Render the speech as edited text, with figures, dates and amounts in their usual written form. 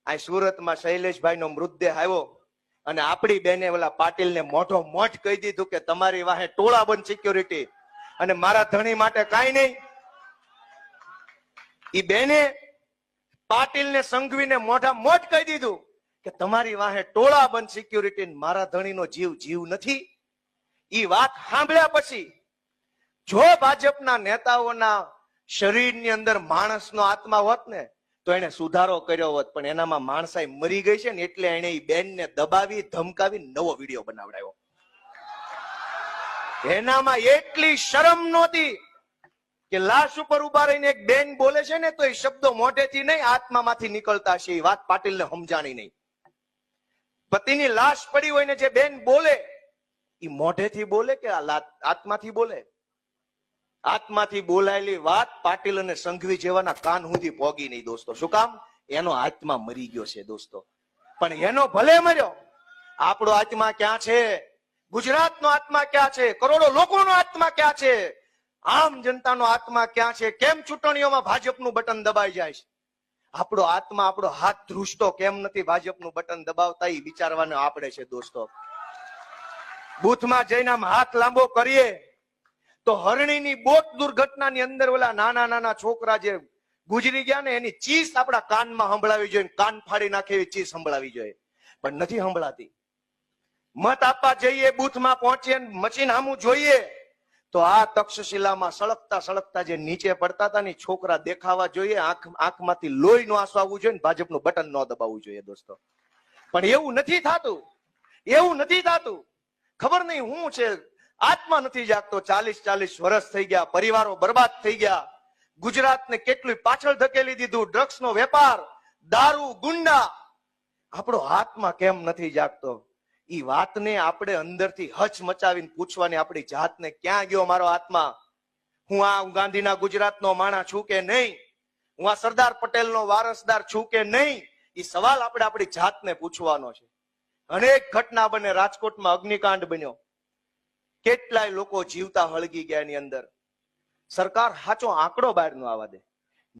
આ સુરતમાં શૈલેષભાઈ નો મૃતદેહ આવ્યો અને આપણી બેને ઓલા પાટીલ ને મોઢો મોઢ કહી દીધું કે તમારી વાહે ટોળા બંધ સિક્યોરિટી અને મારા ધણી માટે કાંઈ નહીં. ઈ બેને પાટીલ ને સંઘવીને મોઢા મોઢ કહી દીધું કે તમારી વાહે ટોળા બંધ સિક્યોરિટી, મારા ધણીનો જીવ જીવ નથી. ઈ વાત સાંભળ્યા પછી જો ભાજપના નેતાઓના શરીરની અંદર માણસનો આત્મા હોત ને તો એને સુધારો કર્યો હોત, પણ એનામાં માણસાઈ મરી ગઈ છે ને એટલે એને ઈ બેનને દબાવી ધમકાવી નવો વિડીયો બનાવડાવ્યો. એનામાં એટલી શરમ નહોતી કે લાશ ઉપર ઉભા રહીને એક બેન બોલે છે ને તો એ શબ્દો મોઢેથી નહીં આત્મામાંથી નીકળતા છે. એ વાત પાટીલને સમજાણી નહીં. પતિની લાશ પડી હોય ને જે બેન બોલે એ મોઢેથી બોલે કે આત્માથી બોલે? આત્માથી બોલાયેલી વાત પાટીલ અને સંઘવી જેવાના કાન સુધી પોગી નહીં દોસ્તો. શું કામ? એનો આત્મા મરી ગયો છે દોસ્તો. પણ એનો ભલે મર્યો, આપણો આત્મા ક્યાં છે? ગુજરાતનો આત્મા ક્યાં છે? કરોડો લોકોનો આત્મા ક્યાં છે? આમ જનતાનો આત્મા ક્યાં છે? કેમ ચૂંટણીઓમાં ભાજપનું બટન દબાઈ જાય છે? આપણો આત્મા, આપણો હાથ ધ્રુજતો કેમ નથી ભાજપનું બટન દબાવતા? એ વિચારવાનું આપણે છે દોસ્તો. બૂથમાં જઈને આમ હાથ લાંબો કરીએ તો હરણીની બોટ દુર્ઘટનાની અંદર ઓલા નાના નાના છોકરા જે ગુજરી ગયા ને એની ચીસ આપણા કાનમાં સંભળાવી જોઈએ, કાન ફાડી નાખે એવી ચીસ સંભળાવી જોઈએ, પણ નથી સંભળાતી. મત આપવા જઈએ, બૂથમાં પહોંચીએ, મશીન સામું જોઈએ તો આ તક્ષશિલામાં સળગતા સળગતા જે નીચે પડતા હતા ને છોકરા દેખાવા જોઈએ, આંખમાંથી લોહી નો આંસુ આવવું જોઈએ, ભાજપનું બટન ન દબાવવું જોઈએ દોસ્તો. પણ એવું નથી થતું, એવું નથી થતું. ખબર નહીં હું છે, આત્મા નથી જાગતો. 40 વર્ષ થઈ ગયા, પરિવારો બરબાદ થઈ ગયા, ગુજરાતને કેટલું પાછળ ધકેલી દીધું, ડ્રગ્સનો વેપાર, દારૂ, ગુંડા. આપણો આત્મા કેમ નથી જાગતો? ઈ વાતને આપણે અંદરથી હચ મચાવીને પૂછવાની આપણી જાતને, ક્યાં ગયો મારો આત્મા? હું આ ગાંધીના ગુજરાતનો માણસ છું કે નહીં? હું આ સરદાર પટેલનો વારસદાર છું કે નહીં? એ સવાલ આપણે આપણી જાતને પૂછવાનો છે. અનેક ઘટના બને. રાજકોટમાં અગ્નિકાંડ બન્યો, કેટલાય લોકો જીવતા હળગી ગયા. એની અંદર સરકાર સાચો આંકડો બહાર નો આવવા દે.